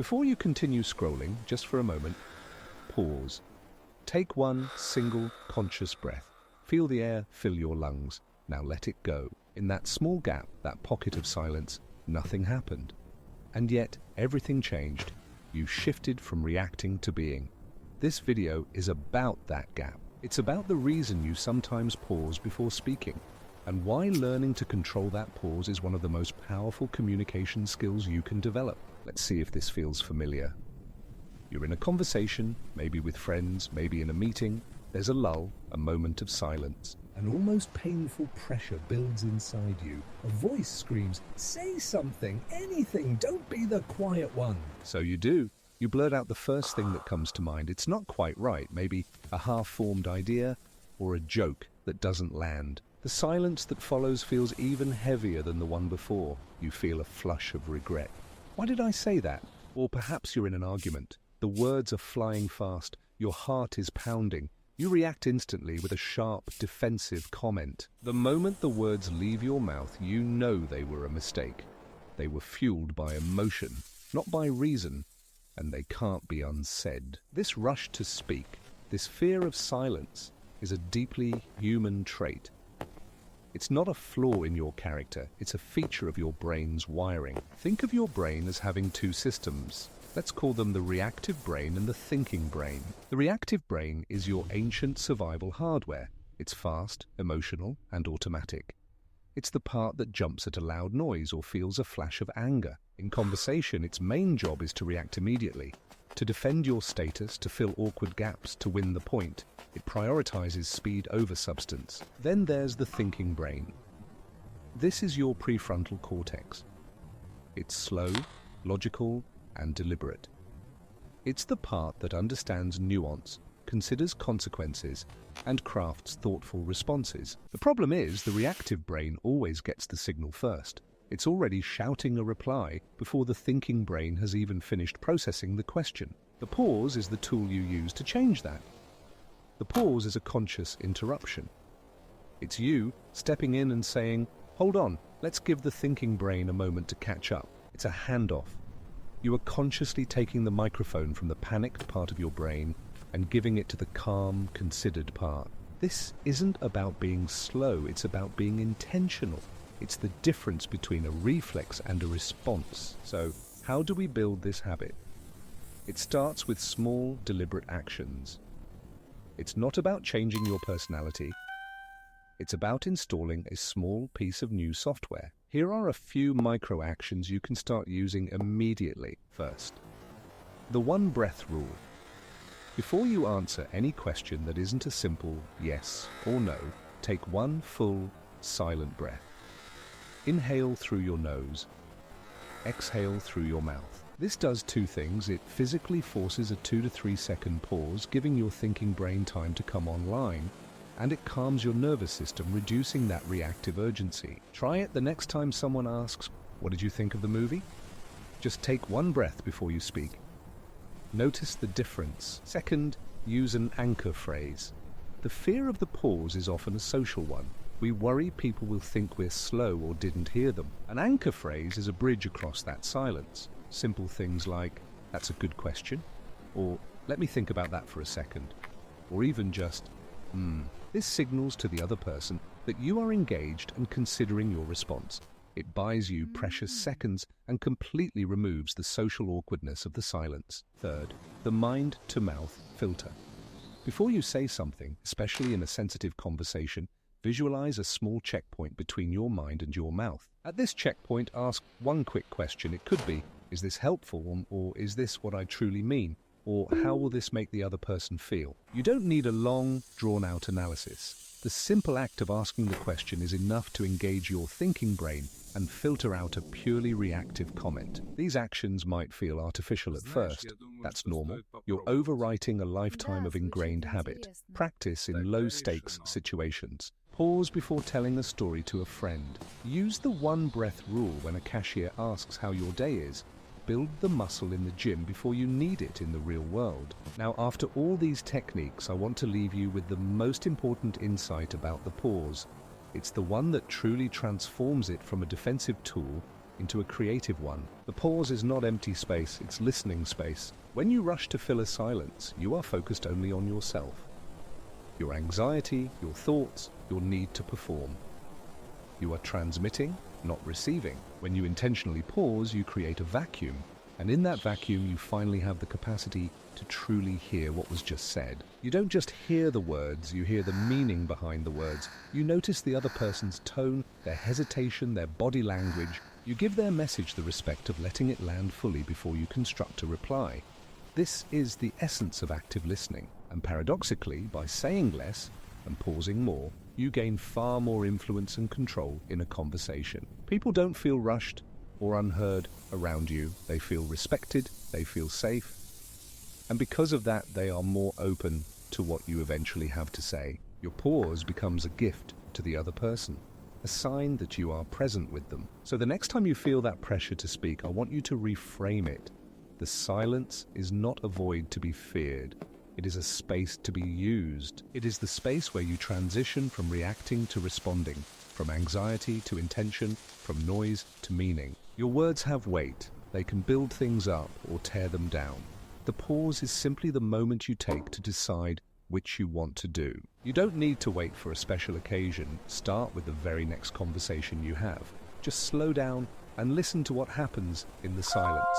Before you continue scrolling, just for a moment, pause. Take one single conscious breath. Feel the air fill your lungs. Now let it go. In that small gap, that pocket of silence, nothing happened. And yet, everything changed. You shifted from reacting to being. This video is about that gap. It's about the reason you sometimes pause before speaking, and why learning to control that pause is one of the most powerful communication skills you can develop. Let's see if this feels familiar. You're in a conversation, maybe with friends, maybe in a meeting. There's a lull, a moment of silence. An almost painful pressure builds inside you. A voice screams, "Say something, anything, don't be the quiet one." So you do. You blurt out the first thing that comes to mind. It's not quite right, maybe a half-formed idea or a joke that doesn't land. The silence that follows feels even heavier than the one before. You feel a flush of regret. Why did I say that? Or perhaps you're in an argument. The words are flying fast. Your heart is pounding. You react instantly with a sharp, defensive comment. The moment the words leave your mouth, you know they were a mistake. They were fueled by emotion, not by reason, and they can't be unsaid. This rush to speak, this fear of silence, is a deeply human trait. It's not a flaw in your character, it's a feature of your brain's wiring. Think of your brain as having two systems. Let's call them the reactive brain and the thinking brain. The reactive brain is your ancient survival hardware. It's fast, emotional, and automatic. It's the part that jumps at a loud noise or feels a flash of anger. In conversation, its main job is to react immediately, to defend your status, to fill awkward gaps, to win the point. It prioritizes speed over substance. Then there's the thinking brain. This is your prefrontal cortex. It's slow, logical, and deliberate. It's the part that understands nuance, considers consequences, and crafts thoughtful responses. The problem is, the reactive brain always gets the signal first. It's already shouting a reply before the thinking brain has even finished processing the question. The pause is the tool you use to change that. The pause is a conscious interruption. It's you stepping in and saying, "Hold on, let's give the thinking brain a moment to catch up." It's a handoff. You are consciously taking the microphone from the panicked part of your brain and giving it to the calm, considered part. This isn't about being slow, it's about being intentional. It's the difference between a reflex and a response. So, how do we build this habit? It starts with small, deliberate actions. It's not about changing your personality. It's about installing a small piece of new software. Here are a few micro actions you can start using immediately. First, the one breath rule. Before you answer any question that isn't a simple yes or no, take one full, silent breath. Inhale through your nose. Exhale through your mouth. This does two things. It physically forces a 2 to 3 second pause, giving your thinking brain time to come online, and it calms your nervous system, reducing that reactive urgency. Try it the next time someone asks, "What did you think of the movie?" Just take one breath before you speak. Notice the difference. Second, use an anchor phrase. The fear of the pause is often a social one. We worry people will think we're slow or didn't hear them. An anchor phrase is a bridge across that silence. Simple things like, "That's a good question," or "Let me think about that for a second," or even just, This signals to the other person that you are engaged and considering your response. It buys you precious seconds and completely removes the social awkwardness of the silence. Third, the mind-to-mouth filter. Before you say something, especially in a sensitive conversation, visualize a small checkpoint between your mind and your mouth. At this checkpoint, ask one quick question. It could be, "Is this helpful?" or "Is this what I truly mean?" or "How will this make the other person feel?" You don't need a long, drawn-out analysis. The simple act of asking the question is enough to engage your thinking brain and filter out a purely reactive comment. These actions might feel artificial at first. That's normal. You're overwriting a lifetime of ingrained habit. Practice in low-stakes situations. Pause before telling a story to a friend. Use the one-breath rule when a cashier asks how your day is. Build the muscle in the gym before you need it in the real world. Now, after all these techniques, I want to leave you with the most important insight about the pause. It's the one that truly transforms it from a defensive tool into a creative one. The pause is not empty space, it's listening space. When you rush to fill a silence, you are focused only on yourself. Your anxiety, your thoughts, your need to perform. You are transmitting, not receiving. When you intentionally pause, you create a vacuum. And in that vacuum, you finally have the capacity to truly hear what was just said. You don't just hear the words, you hear the meaning behind the words. You notice the other person's tone, their hesitation, their body language. You give their message the respect of letting it land fully before you construct a reply. This is the essence of active listening. And paradoxically, by saying less and pausing more, you gain far more influence and control in a conversation. People don't feel rushed or unheard around you. They feel respected, they feel safe, and because of that, they are more open to what you eventually have to say. Your pause becomes a gift to the other person, a sign that you are present with them. So the next time you feel that pressure to speak, I want you to reframe it. The silence is not a void to be feared. It is a space to be used. It is the space where you transition from reacting to responding, from anxiety to intention, from noise to meaning. Your words have weight. They can build things up or tear them down. The pause is simply the moment you take to decide which you want to do. You don't need to wait for a special occasion. Start with the very next conversation you have. Just slow down and listen to what happens in the silence.